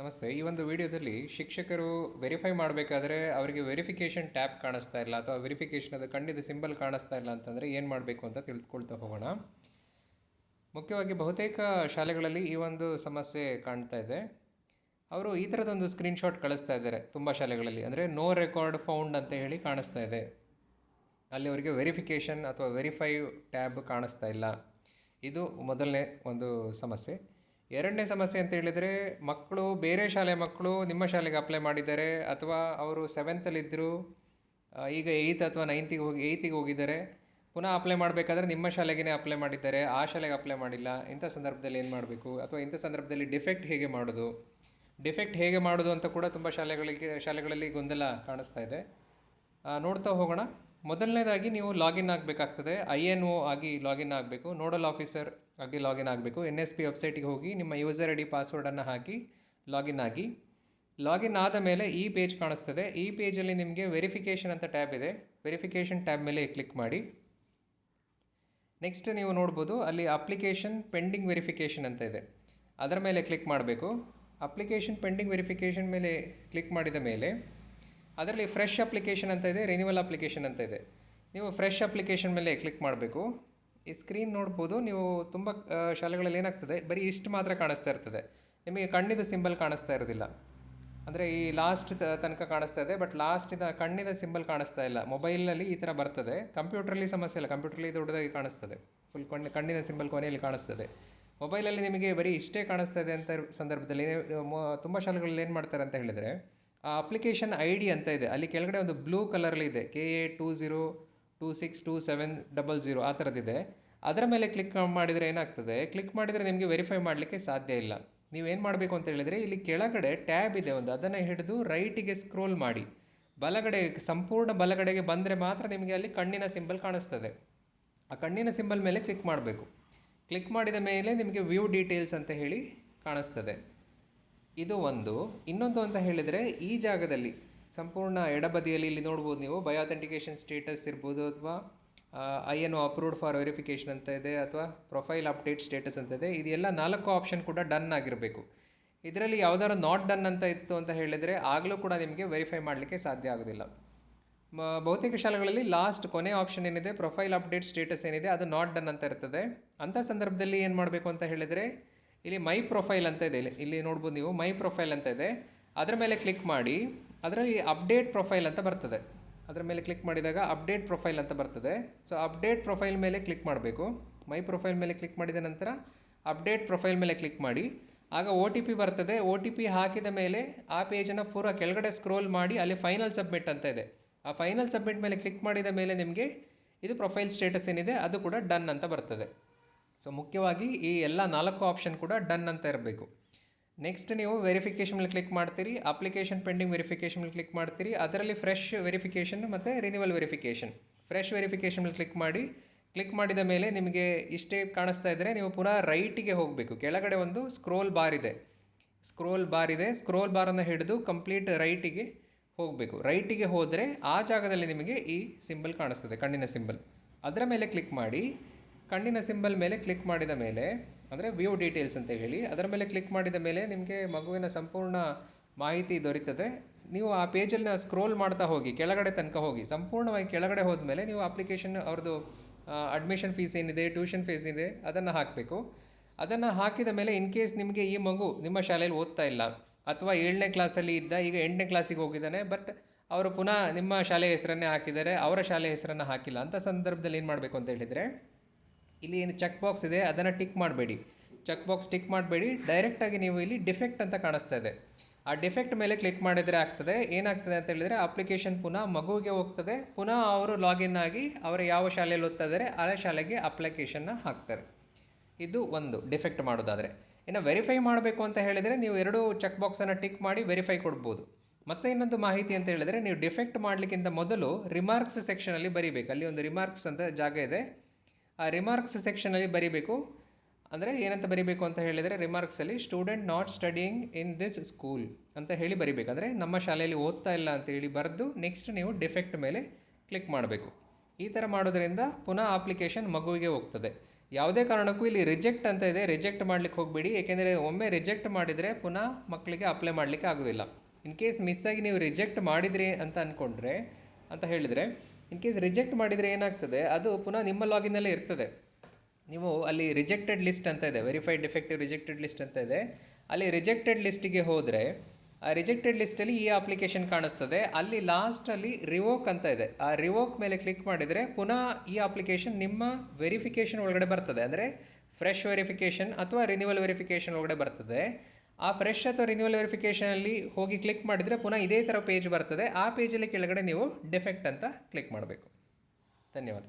ನಮಸ್ತೆ. ಈ ಒಂದು ವಿಡಿಯೋದಲ್ಲಿ ಶಿಕ್ಷಕರು ವೆರಿಫೈ ಮಾಡಬೇಕಾದ್ರೆ ಅವರಿಗೆ ವೆರಿಫಿಕೇಷನ್ ಟ್ಯಾಬ್ ಕಾಣಿಸ್ತಾ ಇಲ್ಲ ಅಥವಾ ವೆರಿಫಿಕೇಷನ್ ಅದು ಖಂಡಿತ ಸಿಂಬಲ್ ಕಾಣಿಸ್ತಾ ಇಲ್ಲ ಅಂತಂದರೆ ಏನು ಮಾಡಬೇಕು ಅಂತ ತಿಳ್ಕೊಳ್ತಾ ಹೋಗೋಣ. ಮುಖ್ಯವಾಗಿ ಬಹುತೇಕ ಶಾಲೆಗಳಲ್ಲಿ ಈ ಒಂದು ಸಮಸ್ಯೆ ಕಾಣ್ತಾ ಇದೆ. ಅವರು ಈ ಥರದೊಂದು ಸ್ಕ್ರೀನ್ಶಾಟ್ ಕಳಿಸ್ತಾ ಇದ್ದಾರೆ ತುಂಬ ಶಾಲೆಗಳಲ್ಲಿ. ಅಂದರೆ ನೋ ರೆಕಾರ್ಡ್ ಫೌಂಡ್ ಅಂತ ಹೇಳಿ ಕಾಣಿಸ್ತಾ ಇದೆ. ಅಲ್ಲಿ ಅವರಿಗೆ ವೆರಿಫಿಕೇಷನ್ ಅಥವಾ ವೆರಿಫೈ ಟ್ಯಾಬ್ ಕಾಣಿಸ್ತಾ ಇಲ್ಲ. ಇದು ಮೊದಲನೇ ಒಂದು ಸಮಸ್ಯೆ. ಎರಡನೇ ಸಮಸ್ಯೆ ಅಂತ ಹೇಳಿದರೆ, ಮಕ್ಕಳು ಬೇರೆ ಶಾಲೆ ಮಕ್ಕಳು ನಿಮ್ಮ ಶಾಲೆಗೆ ಅಪ್ಲೈ ಮಾಡಿದ್ದಾರೆ ಅಥವಾ ಅವರು ಸೆವೆಂತಲ್ಲಿದ್ದರು, ಈಗ ಏಯ್ತ್ ಅಥವಾ ಏಯ್ತಿಗೆ ಹೋಗಿದ್ದಾರೆ, ಪುನಃ ಅಪ್ಲೈ ಮಾಡಬೇಕಾದ್ರೆ ನಿಮ್ಮ ಶಾಲೆಗೇ ಅಪ್ಲೈ ಮಾಡಿದ್ದಾರೆ, ಆ ಶಾಲೆಗೆ ಅಪ್ಲೈ ಮಾಡಿಲ್ಲ. ಇಂಥ ಸಂದರ್ಭದಲ್ಲಿ ಏನು ಮಾಡಬೇಕು ಅಥವಾ ಇಂಥ ಸಂದರ್ಭದಲ್ಲಿ ಡಿಫೆಕ್ಟ್ ಹೇಗೆ ಮಾಡೋದು ಅಂತ ಕೂಡ ತುಂಬ ಶಾಲೆಗಳಲ್ಲಿ ಗೊಂದಲ ಕಾಣಿಸ್ತಾ ಇದೆ. ನೋಡ್ತಾ ಹೋಗೋಣ. ಮೊದಲನೇದಾಗಿ ನೀವು ಲಾಗಿನ್ ಆಗಬೇಕಾಗ್ತದೆ. INO ಆಗಿ ಲಾಗಿನ್ ಆಗಬೇಕು. ನೋಡಲ್ ಆಫೀಸರ್ ಆಗಿ ಲಾಗಿನ್ ಆಗಬೇಕು. NSP ವೆಬ್ಸೈಟಿಗೆ ಹೋಗಿ ನಿಮ್ಮ ಯೂಸರ್ ID ಪಾಸ್ವರ್ಡನ್ನು ಹಾಕಿ ಲಾಗಿನ್ ಆಗಿ. ಲಾಗಿನ್ ಆದ ಮೇಲೆ ಈ ಪೇಜ್ ಕಾಣಿಸ್ತದೆ. ಈ ಪೇಜಲ್ಲಿ ನಿಮಗೆ ವೆರಿಫಿಕೇಷನ್ ಅಂತ ಟ್ಯಾಬ್ ಇದೆ. ವೆರಿಫಿಕೇಷನ್ ಟ್ಯಾಬ್ ಮೇಲೆ ಕ್ಲಿಕ್ ಮಾಡಿ. ನೆಕ್ಸ್ಟ್ ನೀವು ನೋಡ್ಬೋದು ಅಲ್ಲಿ ಅಪ್ಲಿಕೇಶನ್ ಪೆಂಡಿಂಗ್ ವೆರಿಫಿಕೇಷನ್ ಅಂತ ಇದೆ. ಅದರ ಮೇಲೆ ಕ್ಲಿಕ್ ಮಾಡಬೇಕು. ಅಪ್ಲಿಕೇಶನ್ ಪೆಂಡಿಂಗ್ ವೆರಿಫಿಕೇಷನ್ ಮೇಲೆ ಕ್ಲಿಕ್ ಮಾಡಿದ ಮೇಲೆ ಅದರಲ್ಲಿ ಫ್ರೆಶ್ ಅಪ್ಲಿಕೇಶನ್ ಅಂತ ಇದೆ, ರಿನ್ಯೂವಲ್ ಅಪ್ಲಿಕೇಶನ್ ಅಂತ ಇದೆ. ನೀವು ಫ್ರೆಶ್ ಅಪ್ಲಿಕೇಶನ್ ಮೇಲೆ ಕ್ಲಿಕ್ ಮಾಡಬೇಕು. ಈ ಸ್ಕ್ರೀನ್ ನೋಡ್ಬೋದು ನೀವು. ತುಂಬ ಶಾಲೆಗಳಲ್ಲಿ ಏನಾಗ್ತದೆ, ಬರೀ ಇಷ್ಟು ಮಾತ್ರ ಕಾಣಿಸ್ತಾ ಇರ್ತದೆ, ನಿಮಗೆ ಕಣ್ಣಿದ ಸಿಂಬಲ್ ಕಾಣಿಸ್ತಾ ಇರೋದಿಲ್ಲ. ಅಂದರೆ ಈ ಲಾಸ್ಟ್ ತನಕ ಕಾಣಿಸ್ತಾ ಇದೆ, ಬಟ್ ಲಾಸ್ಟಿನ ಕಣ್ಣಿನ ಸಿಂಬಲ್ ಕಾಣಿಸ್ತಾ ಇಲ್ಲ. ಮೊಬೈಲ್ನಲ್ಲಿ ಈ ಥರ ಬರ್ತದೆ, ಕಂಪ್ಯೂಟ್ರಲ್ಲಿ ಸಮಸ್ಯೆ ಇಲ್ಲ. ಕಂಪ್ಯೂಟ್ರಲ್ಲಿ ದೊಡ್ಡದಾಗಿ ಕಾಣಿಸ್ತದೆ, ಫುಲ್ ಕಣ್ಣಿನ ಸಿಂಬಲ್ ಕೊನೆಯಲ್ಲಿ ಕಾಣಿಸ್ತದೆ. ಮೊಬೈಲಲ್ಲಿ ನಿಮಗೆ ಬರೀ ಇಷ್ಟೇ ಕಾಣಿಸ್ತಾ ಇದೆ ಅಂತ ಸಂದರ್ಭದಲ್ಲಿ ತುಂಬ ಶಾಲೆಗಳಲ್ಲಿ ಏನು ಮಾಡ್ತಾರೆ ಅಂತ ಹೇಳಿದರೆ, ಆ ಅಪ್ಲಿಕೇಶನ್ ID ಅಂತ ಇದೆ, ಅಲ್ಲಿ ಕೆಳಗಡೆ ಒಂದು ಬ್ಲೂ ಕಲರಲ್ಲಿ ಇದೆ, KA20262700 ಆ ಥರದ್ದಿದೆ. ಅದರ ಮೇಲೆ ಕ್ಲಿಕ್ ಮಾಡಿದರೆ ಏನಾಗ್ತದೆ, ಕ್ಲಿಕ್ ಮಾಡಿದರೆ ನಿಮಗೆ ವೆರಿಫೈ ಮಾಡಲಿಕ್ಕೆ ಸಾಧ್ಯ ಇಲ್ಲ. ನೀವೇನು ಮಾಡಬೇಕು ಅಂತ ಹೇಳಿದರೆ, ಇಲ್ಲಿ ಕೆಳಗಡೆ ಟ್ಯಾಬ್ ಇದೆ ಒಂದು, ಅದನ್ನು ಹಿಡಿದು ರೈಟಿಗೆ ಸ್ಕ್ರೋಲ್ ಮಾಡಿ ಸಂಪೂರ್ಣ ಬಲಗಡೆಗೆ ಬಂದರೆ ಮಾತ್ರ ನಿಮಗೆ ಅಲ್ಲಿ ಕಣ್ಣಿನ ಸಿಂಬಲ್ ಕಾಣಿಸ್ತದೆ. ಆ ಕಣ್ಣಿನ ಸಿಂಬಲ್ ಮೇಲೆ ಕ್ಲಿಕ್ ಮಾಡಬೇಕು. ಕ್ಲಿಕ್ ಮಾಡಿದ ಮೇಲೆ ನಿಮಗೆ ವ್ಯೂ ಡೀಟೇಲ್ಸ್ ಅಂತ ಹೇಳಿ ಕಾಣಿಸ್ತದೆ. ಇದು ಒಂದು. ಇನ್ನೊಂದು ಅಂತ ಹೇಳಿದರೆ, ಈ ಜಾಗದಲ್ಲಿ ಸಂಪೂರ್ಣ ಎಡಬದಿಯಲ್ಲಿ ಇಲ್ಲಿ ನೋಡ್ಬೋದು ನೀವು, ಬೈ ಅಥೆಂಟಿಕೇಷನ್ ಸ್ಟೇಟಸ್ ಇರ್ಬೋದು, ಅಥವಾ INO ಅಪ್ರೂವ್ಡ್ ಫಾರ್ ವೆರಿಫಿಕೇಷನ್ ಅಂತ ಇದೆ, ಅಥವಾ ಪ್ರೊಫೈಲ್ ಅಪ್ಡೇಟ್ ಸ್ಟೇಟಸ್ ಅಂತ ಇದೆ. ಇದೆಲ್ಲ 4 ಆಪ್ಷನ್ ಕೂಡ ಡನ್ ಆಗಿರಬೇಕು. ಇದರಲ್ಲಿ ಯಾವುದಾದ್ರು ನಾಟ್ ಡನ್ ಅಂತ ಇತ್ತು ಅಂತ ಹೇಳಿದರೆ ಆಗಲೂ ಕೂಡ ನಿಮಗೆ ವೆರಿಫೈ ಮಾಡಲಿಕ್ಕೆ ಸಾಧ್ಯ ಆಗೋದಿಲ್ಲ. ಬಹುತೇಕ ಶಾಲೆಗಳಲ್ಲಿ ಕೊನೆ ಆಪ್ಷನ್ ಏನಿದೆ, ಪ್ರೊಫೈಲ್ ಅಪ್ಡೇಟ್ ಸ್ಟೇಟಸ್ ಏನಿದೆ, ಅದು ನಾಟ್ ಡನ್ ಅಂತ ಇರ್ತದೆ. ಅಂಥ ಸಂದರ್ಭದಲ್ಲಿ ಏನು ಮಾಡಬೇಕು ಅಂತ ಹೇಳಿದರೆ, ಇಲ್ಲಿ ಮೈ ಪ್ರೊಫೈಲ್ ಅಂತ ಇದೆ, ಇಲ್ಲಿ ನೋಡ್ಬೋದು ನೀವು, ಮೈ ಪ್ರೊಫೈಲ್ ಅಂತ ಇದೆ. ಅದರ ಮೇಲೆ ಕ್ಲಿಕ್ ಮಾಡಿ, ಅದರಲ್ಲಿ ಅಪ್ಡೇಟ್ ಪ್ರೊಫೈಲ್ ಅಂತ ಬರ್ತದೆ. ಅದರ ಮೇಲೆ ಕ್ಲಿಕ್ ಮಾಡಿದಾಗ ಅಪ್ಡೇಟ್ ಪ್ರೊಫೈಲ್ ಅಂತ ಬರ್ತದೆ. ಸೊ ಅಪ್ಡೇಟ್ ಪ್ರೊಫೈಲ್ ಮೇಲೆ ಕ್ಲಿಕ್ ಮಾಡಬೇಕು. ಮೈ ಪ್ರೊಫೈಲ್ ಮೇಲೆ ಕ್ಲಿಕ್ ಮಾಡಿದ ನಂತರ ಅಪ್ಡೇಟ್ ಪ್ರೊಫೈಲ್ ಮೇಲೆ ಕ್ಲಿಕ್ ಮಾಡಿ. ಆಗ OTP ಬರ್ತದೆ. OTP ಹಾಕಿದ ಮೇಲೆ ಆ ಪೇಜನ್ನು ಪೂರ ಕೆಳಗಡೆ ಸ್ಕ್ರೋಲ್ ಮಾಡಿ, ಅಲ್ಲಿ ಫೈನಲ್ ಸಬ್ಮಿಟ್ ಅಂತ ಇದೆ. ಆ ಫೈನಲ್ ಸಬ್ಮಿಟ್ ಮೇಲೆ ಕ್ಲಿಕ್ ಮಾಡಿದ ಮೇಲೆ ನಿಮಗೆ ಇದು ಪ್ರೊಫೈಲ್ ಸ್ಟೇಟಸ್ ಏನಿದೆ ಅದು ಕೂಡ ಡನ್ ಅಂತ ಬರ್ತದೆ. ಸೊ ಮುಖ್ಯವಾಗಿ ಈ ಎಲ್ಲ 4 ಆಪ್ಷನ್ ಕೂಡ ಡನ್ ಅಂತ ಇರಬೇಕು. ನೆಕ್ಸ್ಟ್ ನೀವು ವೆರಿಫಿಕೇಷನ್ ಮೇಲೆ ಕ್ಲಿಕ್ ಮಾಡ್ತೀರಿ, ಅಪ್ಲಿಕೇಶನ್ ಪೆಂಡಿಂಗ್ ವೆರಿಫಿಕೇಷನ್ ಮೇಲೆ ಕ್ಲಿಕ್ ಮಾಡ್ತೀರಿ. ಅದರಲ್ಲಿ ಫ್ರೆಶ್ ವೆರಿಫಿಕೇಷನ್ ಮತ್ತು ರಿನ್ಯೂವಲ್ ವೆರಿಫಿಕೇಷನ್. ಫ್ರೆಶ್ ವೆರಿಫಿಕೇಷನ್ ಮೇಲೆ ಕ್ಲಿಕ್ ಮಾಡಿದ ಮೇಲೆ ನಿಮಗೆ ಇಷ್ಟೇ ಕಾಣಿಸ್ತಾ ಇದ್ದರೆ ನೀವು ಪುನಃ ರೈಟಿಗೆ ಹೋಗಬೇಕು. ಕೆಳಗಡೆ ಒಂದು ಸ್ಕ್ರೋಲ್ ಬಾರ್ ಇದೆ. ಸ್ಕ್ರೋಲ್ ಬಾರನ್ನು ಹಿಡಿದು ಕಂಪ್ಲೀಟ್ ರೈಟಿಗೆ ಹೋಗಬೇಕು. ರೈಟಿಗೆ ಹೋದರೆ ಆ ಜಾಗದಲ್ಲಿ ನಿಮಗೆ ಈ ಸಿಂಬಲ್ ಕಾಣಿಸ್ತದೆ, ಕಣ್ಣಿನ ಸಿಂಬಲ್. ಅದರ ಮೇಲೆ ಕ್ಲಿಕ್ ಮಾಡಿ. ಕಣ್ಣಿನ ಸಿಂಬಲ್ ಮೇಲೆ ಕ್ಲಿಕ್ ಮಾಡಿದ ಮೇಲೆ, ಅಂದರೆ ವ್ಯೂ ಡೀಟೇಲ್ಸ್ ಅಂತ ಹೇಳಿ, ಅದರ ಮೇಲೆ ಕ್ಲಿಕ್ ಮಾಡಿದ ಮೇಲೆ ನಿಮಗೆ ಮಗುವಿನ ಸಂಪೂರ್ಣ ಮಾಹಿತಿ ದೊರೀತದೆ. ನೀವು ಆ ಪೇಜಲ್ಲಿ ಸ್ಕ್ರೋಲ್ ಮಾಡ್ತಾ ಹೋಗಿ, ಕೆಳಗಡೆ ತನಕ ಹೋಗಿ, ಸಂಪೂರ್ಣವಾಗಿ ಕೆಳಗಡೆ ಹೋದ ಮೇಲೆ ನೀವು ಅಪ್ಲಿಕೇಶನ್ ಅವ್ರದ್ದು ಅಡ್ಮಿಷನ್ ಫೀಸ್ ಏನಿದೆ, ಟ್ಯೂಷನ್ ಫೀಸ್ ಇದೆ, ಅದನ್ನು ಹಾಕಬೇಕು. ಅದನ್ನು ಹಾಕಿದ ಮೇಲೆ ಇನ್ ಕೇಸ್ ನಿಮಗೆ ಈ ಮಗು ನಿಮ್ಮ ಶಾಲೆಯಲ್ಲಿ ಓದ್ತಾ ಇಲ್ಲ, ಅಥವಾ 7ನೇ ಕ್ಲಾಸಲ್ಲಿ ಇದ್ದ, ಈಗ 8ನೇ ಕ್ಲಾಸಿಗೆ ಹೋಗಿದ್ದಾನೆ, ಬಟ್ ಅವರು ಪುನಃ ನಿಮ್ಮ ಶಾಲೆಯ ಹೆಸರನ್ನೇ ಹಾಕಿದ್ದಾರೆ, ಅವರ ಶಾಲೆಯ ಹೆಸರನ್ನು ಹಾಕಿಲ್ಲ. ಅಂಥ ಸಂದರ್ಭದಲ್ಲಿ ಏನು ಮಾಡಬೇಕು ಅಂತ ಹೇಳಿದರೆ, ಇಲ್ಲಿ ಏನು ಚೆಕ್ ಬಾಕ್ಸ್ ಇದೆ ಅದನ್ನು ಟಿಕ್ ಮಾಡಬೇಡಿ. ಟಿಕ್ ಮಾಡಬೇಡಿ. ಡೈರೆಕ್ಟಾಗಿ ನೀವು ಇಲ್ಲಿ ಡಿಫೆಕ್ಟ್ ಅಂತ ಕಾಣಿಸ್ತಾ ಇದೆ, ಆ ಡಿಫೆಕ್ಟ್ ಮೇಲೆ ಕ್ಲಿಕ್ ಮಾಡಿದರೆ ಏನಾಗ್ತದೆ ಅಂತ ಹೇಳಿದರೆ, ಅಪ್ಲಿಕೇಶನ್ ಪುನಃ ಮಗುವಿಗೆ ಹೋಗ್ತದೆ. ಪುನಃ ಅವರು ಲಾಗಿನ್ ಆಗಿ ಅವರು ಯಾವ ಶಾಲೆಯಲ್ಲಿ ಓದ್ತಾ ಇದ್ದಾರೆ ಆ ಶಾಲೆಗೆ ಅಪ್ಲಿಕೇಶನ್ನ ಹಾಕ್ತಾರೆ. ಇದು ಒಂದು ಡಿಫೆಕ್ಟ್ ಮಾಡೋದಾದರೆ. ಇನ್ನು ವೆರಿಫೈ ಮಾಡಬೇಕು ಅಂತ ಹೇಳಿದರೆ ನೀವು 2 ಚೆಕ್ ಬಾಕ್ಸನ್ನು ಟಿಕ್ ಮಾಡಿ ವೆರಿಫೈ ಕೊಡ್ಬೋದು. ಮತ್ತು ಇನ್ನೊಂದು ಮಾಹಿತಿ ಅಂತ ಹೇಳಿದರೆ, ನೀವು ಡಿಫೆಕ್ಟ್ ಮಾಡಲಿಕ್ಕಿಂತ ಮೊದಲು ರಿಮಾರ್ಕ್ಸ್ ಸೆಕ್ಷನಲ್ಲಿ ಬರೀಬೇಕು. ಅಲ್ಲಿ ಒಂದು ರಿಮಾರ್ಕ್ಸ್ ಅಂತ ಜಾಗ ಇದೆ, ಆ ರಿಮಾರ್ಕ್ಸ್ ಸೆಕ್ಷನಲ್ಲಿ ಬರೀಬೇಕು. ಅಂದರೆ ಏನಂತ ಬರೀಬೇಕು ಅಂತ ಹೇಳಿದರೆ, ರಿಮಾರ್ಕ್ಸಲ್ಲಿ student not studying in this school ಅಂತ ಹೇಳಿ ಬರೀಬೇಕು. ಅಂದರೆ ನಮ್ಮ ಶಾಲೆಯಲ್ಲಿ ಓದ್ತಾ ಇಲ್ಲ ಅಂತೇಳಿ ಬರೆದು ನೆಕ್ಸ್ಟ್ ನೀವು ಡಿಫೆಕ್ಟ್ ಮೇಲೆ ಕ್ಲಿಕ್ ಮಾಡಬೇಕು. ಈ ಥರ ಮಾಡೋದ್ರಿಂದ ಪುನಃ ಅಪ್ಲಿಕೇಶನ್ ಮಗುವಿಗೆ ಹೋಗ್ತದೆ. ಯಾವುದೇ ಕಾರಣಕ್ಕೂ ಇಲ್ಲಿ ರಿಜೆಕ್ಟ್ ಅಂತ ಇದೆ, ರಿಜೆಕ್ಟ್ ಮಾಡಲಿಕ್ಕೆ ಹೋಗಬೇಡಿ. ಏಕೆಂದರೆ ಒಮ್ಮೆ ರಿಜೆಕ್ಟ್ ಮಾಡಿದರೆ ಪುನಃ ಮಕ್ಕಳಿಗೆ ಅಪ್ಲೈ ಮಾಡಲಿಕ್ಕೆ ಆಗೋದಿಲ್ಲ. ಇನ್ ಕೇಸ್ ಮಿಸ್ಸಾಗಿ ನೀವು ರಿಜೆಕ್ಟ್ ಮಾಡಿದ್ರಿ ಅಂತ ಅಂದ್ಕೊಂಡ್ರೆ ಅಂತ ಹೇಳಿದರೆ, ಇನ್ ಕೇಸ್ ರಿಜೆಕ್ಟ್ ಮಾಡಿದರೆ ಏನಾಗ್ತದೆ, ಅದು ಪುನಃ ನಿಮ್ಮ ಲಾಗಿನ್ನಲ್ಲೇ ಇರ್ತದೆ. ನೀವು ಅಲ್ಲಿ ರಿಜೆಕ್ಟೆಡ್ ಲಿಸ್ಟ್ ಅಂತ ಇದೆ, ವೆರಿಫೈಡ್ ಡಿಫೆಕ್ಟಿವ್ ರಿಜೆಕ್ಟೆಡ್ ಲಿಸ್ಟ್ ಅಂತ ಇದೆ. ಅಲ್ಲಿ ರಿಜೆಕ್ಟೆಡ್ ಲಿಸ್ಟಿಗೆ ಹೋದರೆ ಆ ರಿಜೆಕ್ಟೆಡ್ ಲಿಸ್ಟಲ್ಲಿ ಈ ಅಪ್ಲಿಕೇಶನ್ ಕಾಣಿಸ್ತದೆ. ಅಲ್ಲಿ ಲಾಸ್ಟಲ್ಲಿ ರಿವೋಕ್ ಅಂತ ಇದೆ. ಆ ರಿವೋಕ್ ಮೇಲೆ ಕ್ಲಿಕ್ ಮಾಡಿದರೆ ಪುನಃ ಈ ಅಪ್ಲಿಕೇಶನ್ ನಿಮ್ಮ ವೆರಿಫಿಕೇಷನ್ ಒಳಗಡೆ ಬರ್ತದೆ. ಅಂದರೆ ಫ್ರೆಶ್ ವೆರಿಫಿಕೇಷನ್ ಅಥವಾ ರಿನ್ಯೂವಲ್ ವೆರಿಫಿಕೇಷನ್ ಒಳಗಡೆ ಬರ್ತದೆ. ಆ ಫ್ರೆಶ್ ಅಥವಾ ರಿನ್ಯೂವಲ್ ವೆರಿಫಿಕೇಷನಲ್ಲಿ ಹೋಗಿ ಕ್ಲಿಕ್ ಮಾಡಿದರೆ ಪುನಃ ಇದೇ ಥರ ಪೇಜ್ ಬರ್ತದೆ. ಆ ಪೇಜಲ್ಲಿ ಕೆಳಗಡೆ ನೀವು ಡಿಫೆಕ್ಟ್ ಅಂತ ಕ್ಲಿಕ್ ಮಾಡಬೇಕು. ಧನ್ಯವಾದ.